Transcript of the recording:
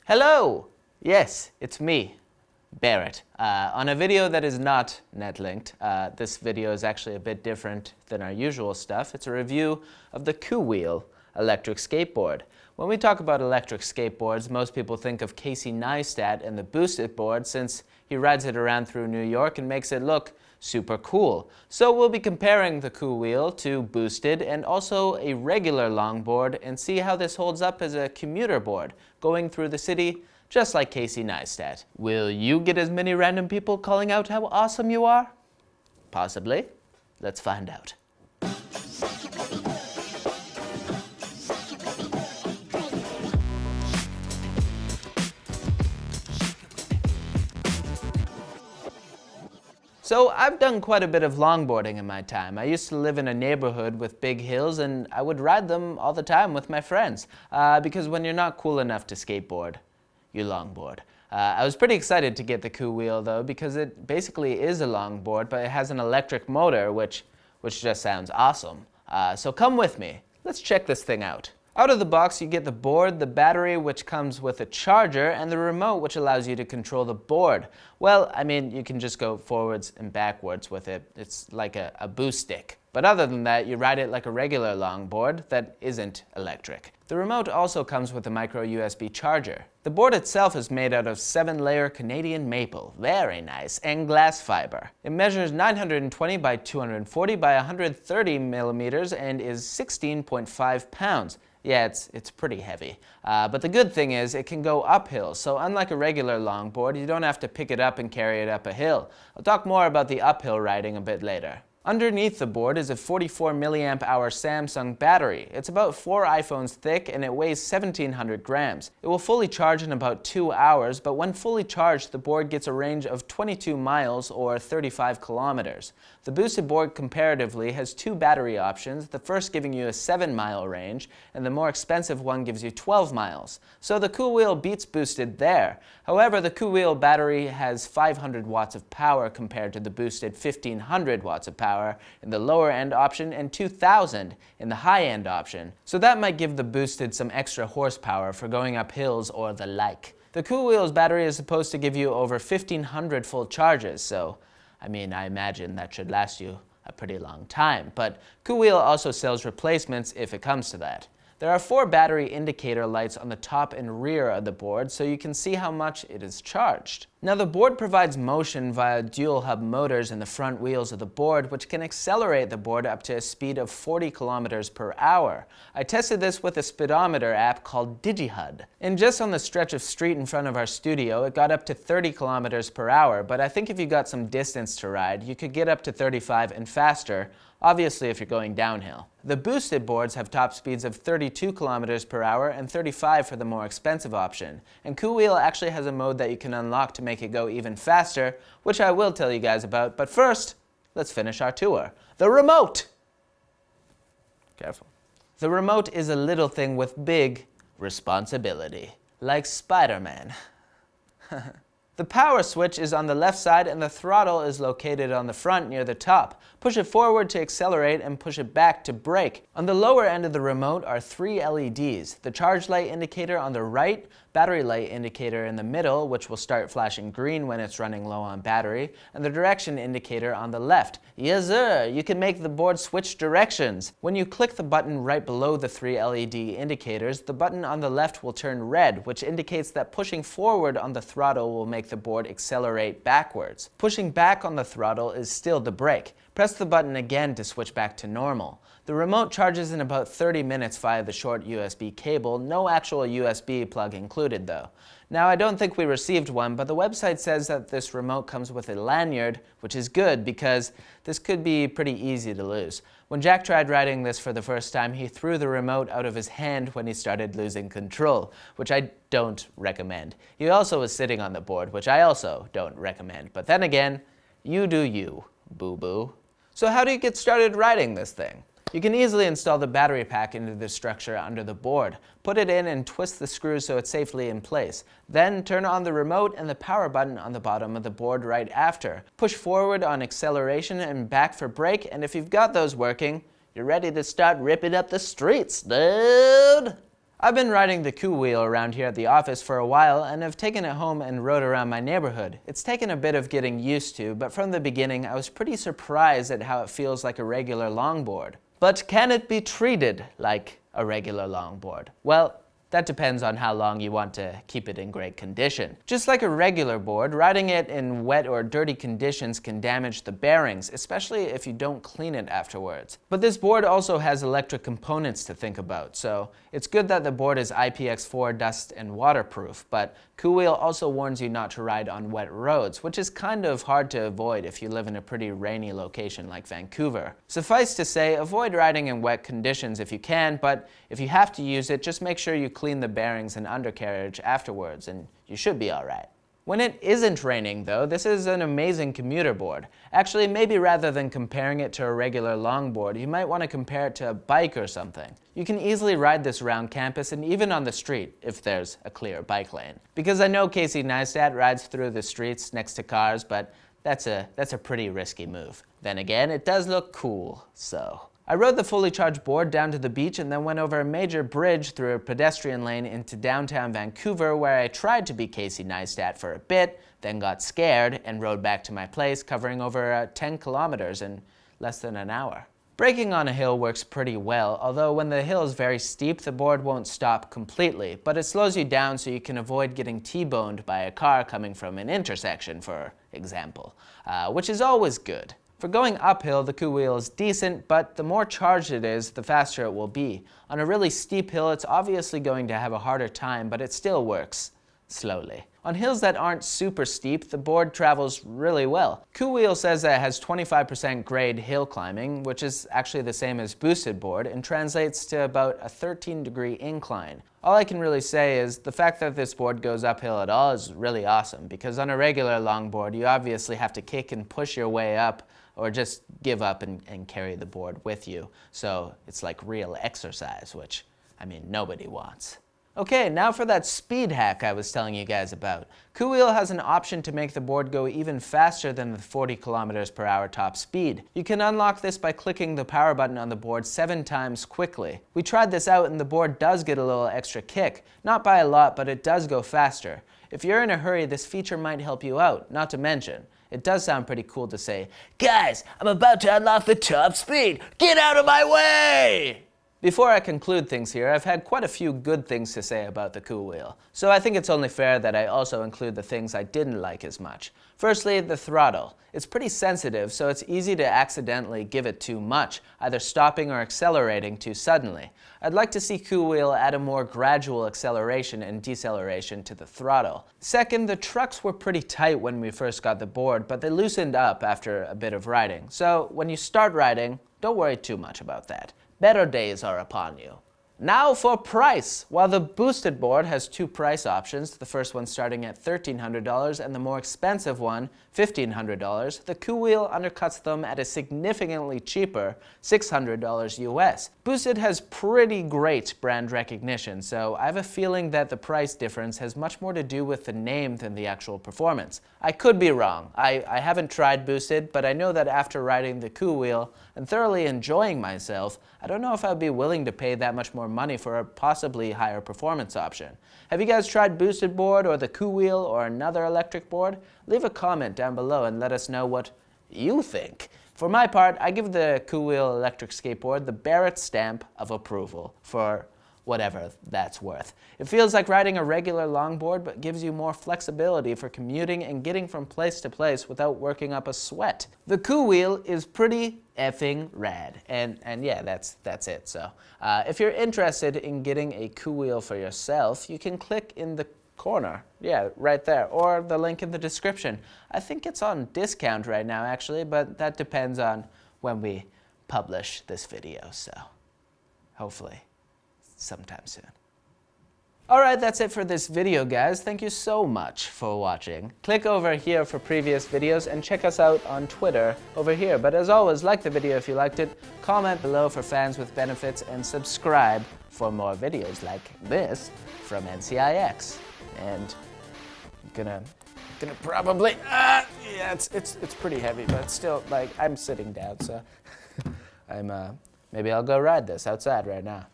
Hello! Yes, it's me, Barrett. On a video that is not net-linked, this video is actually a bit different than our usual stuff. It's a review of the Koowheel electric skateboard. When we talk about electric skateboards, most people think of Casey Neistat and the Boosted board, since he rides it around through New York and makes it look super cool. So we'll be comparing the Koowheel to Boosted and also a regular longboard and see how this holds up as a commuter board going through the city just like Casey Neistat. Will you get as many random people calling out how awesome you are? Possibly. Let's find out. So I've done quite a bit of longboarding in my time. I used to live in a neighborhood with big hills and I would ride them all the time with my friends. Because when you're not cool enough to skateboard, you longboard. I was pretty excited to get the Koowheel though, because it basically is a longboard, but it has an electric motor, which just sounds awesome. So come with me. Let's check this thing out. Out of the box, you get the board, the battery, which comes with a charger, and the remote, which allows you to control the board. Well, I mean, you can just go forwards and backwards with it. It's like a boost stick. But other than that, you ride it like a regular longboard that isn't electric. The remote also comes with a micro USB charger. The board itself is made out of 7-layer Canadian maple, very nice, and glass fiber. It measures 920 by 240 by 130 millimeters and is 16.5 pounds. Yeah, it's pretty heavy. But the good thing is it can go uphill, so unlike a regular longboard, you don't have to pick it up and carry it up a hill. I'll talk more about the uphill riding a bit later. Underneath the board is a 44 milliamp hour Samsung battery. It's about 4 iPhones thick and it weighs 1,700 grams. It will fully charge in about 2 hours, but when fully charged, the board gets a range of 22 miles or 35 kilometers. The Boosted board comparatively has 2 battery options, the first giving you a 7-mile range, and the more expensive one gives you 12 miles. So the Koowheel beats Boosted there. However, the Koowheel battery has 500 watts of power compared to the Boosted 1,500 watts of power in the lower end option and 2,000 in the high end option. So that might give the Boosted some extra horsepower for going up hills or the like. The Koowheel's battery is supposed to give you over 1,500 full charges, so I imagine that should last you a pretty long time. But Koowheel also sells replacements if it comes to that. There are 4 battery indicator lights on the top and rear of the board, so you can see how much it is charged. Now the board provides motion via dual hub motors in the front wheels of the board, which can accelerate the board up to a speed of 40 kilometers per hour. I tested this with a speedometer app called DigiHud. And just on the stretch of street in front of our studio, it got up to 30 kilometers per hour, but I think if you got some distance to ride, you could get up to 35 and faster, obviously if you're going downhill. The Boosted boards have top speeds of 32 kilometers per hour and 35 for the more expensive option. And Koowheel actually has a mode that you can unlock to make it go even faster, which I will tell you guys about, but first, let's finish our tour. The remote! Careful. The remote is a little thing with big responsibility, like Spider-Man. The power switch is on the left side and the throttle is located on the front near the top. Push it forward to accelerate and push it back to brake. On the lower end of the remote are 3 LEDs. The charge light indicator on the right, battery light indicator in the middle, which will start flashing green when it's running low on battery, and the direction indicator on the left. Yes sir, you can make the board switch directions. When you click the button right below the 3 LED indicators, the button on the left will turn red, which indicates that pushing forward on the throttle will make the board accelerate backwards. Pushing back on the throttle is still the brake. Press the button again to switch back to normal. The remote charges in about 30 minutes via the short USB cable, no actual USB plug included though. Now I don't think we received one, but the website says that this remote comes with a lanyard, which is good because this could be pretty easy to lose. When Jack tried riding this for the first time, he threw the remote out of his hand when he started losing control, which I don't recommend. He also was sitting on the board, which I also don't recommend. But then again, you do you, boo-boo. So how do you get started riding this thing? You can easily install the battery pack into the structure under the board. Put it in and twist the screws so it's safely in place. Then turn on the remote and the power button on the bottom of the board right after. Push forward on acceleration and back for brake, and if you've got those working, you're ready to start ripping up the streets, dude! I've been riding the Koowheel around here at the office for a while and have taken it home and rode around my neighborhood. It's taken a bit of getting used to, but from the beginning I was pretty surprised at how it feels like a regular longboard. But can it be treated like a regular longboard? Well, that depends on how long you want to keep it in great condition. Just like a regular board, riding it in wet or dirty conditions can damage the bearings, especially if you don't clean it afterwards. But this board also has electric components to think about, so it's good that the board is IPX4 dust and waterproof, but Koowheel also warns you not to ride on wet roads, which is kind of hard to avoid if you live in a pretty rainy location like Vancouver. Suffice to say, avoid riding in wet conditions if you can, but if you have to use it, just make sure you clean the bearings and undercarriage afterwards, and you should be alright. When it isn't raining though, this is an amazing commuter board. Actually, maybe rather than comparing it to a regular longboard, you might want to compare it to a bike or something. You can easily ride this around campus and even on the street, if there's a clear bike lane. Because I know Casey Neistat rides through the streets next to cars, but that's a pretty risky move. Then again, it does look cool, so. I rode the fully charged board down to the beach and then went over a major bridge through a pedestrian lane into downtown Vancouver, where I tried to be Casey Neistat for a bit, then got scared and rode back to my place, covering over 10 kilometers in less than an hour. Braking on a hill works pretty well, although when the hill is very steep, the board won't stop completely, but it slows you down so you can avoid getting T-boned by a car coming from an intersection, for example, which is always good. For going uphill, the Koowheel is decent, but the more charged it is, the faster it will be. On a really steep hill, it's obviously going to have a harder time, but it still works slowly. On hills that aren't super steep, the board travels really well. Koowheel says that it has 25% grade hill climbing, which is actually the same as boosted board, and translates to about a 13-degree incline. All I can really say is the fact that this board goes uphill at all is really awesome, because on a regular longboard, you obviously have to kick and push your way up, or just give up and carry the board with you. So it's like real exercise, which, I mean, nobody wants. Okay, now for that speed hack I was telling you guys about. Koowheel has an option to make the board go even faster than the 40 kilometers per hour top speed. You can unlock this by clicking the power button on the board 7 times quickly. We tried this out and the board does get a little extra kick. Not by a lot, but it does go faster. If you're in a hurry, this feature might help you out, not to mention, it does sound pretty cool to say, "Guys, I'm about to unlock the top speed! Get out of my way!" Before I conclude things here, I've had quite a few good things to say about the Koowheel, so I think it's only fair that I also include the things I didn't like as much. Firstly, the throttle. It's pretty sensitive, so it's easy to accidentally give it too much, either stopping or accelerating too suddenly. I'd like to see Koowheel add a more gradual acceleration and deceleration to the throttle. Second, the trucks were pretty tight when we first got the board, but they loosened up after a bit of riding. So when you start riding, don't worry too much about that. Better days are upon you. Now for price. While the boosted board has 2 price options, the first one starting at $1,300 and the more expensive one, $1,500, the Koowheel undercuts them at a significantly cheaper $600 US. Boosted has pretty great brand recognition, so I have a feeling that the price difference has much more to do with the name than the actual performance. I could be wrong. I haven't tried boosted, but I know that after riding the Koowheel and thoroughly enjoying myself, I don't know if I'd be willing to pay that much more money for a possibly higher performance option. Have you guys tried boosted board or the Koowheel or another electric board? Leave a comment down below and let us know what you think. For my part, I give the Koowheel electric skateboard the Barrett stamp of approval for whatever that's worth. It feels like riding a regular longboard, but gives you more flexibility for commuting and getting from place to place without working up a sweat. The Koowheel is pretty effing rad, and yeah, that's it. So if you're interested in getting a Koowheel for yourself, you can click in the corner, yeah, right there, or the link in the description. I think it's on discount right now actually, but that depends on when we publish this video, so hopefully sometime soon. Alright, that's it for this video, guys. Thank you so much for watching. Click over here for previous videos and check us out on Twitter over here. But as always, like the video if you liked it, comment below for fans with benefits, and subscribe for more videos like this from NCIX. And I'm gonna probably, yeah, it's pretty heavy, but still, like, I'm sitting down, so maybe I'll go ride this outside right now.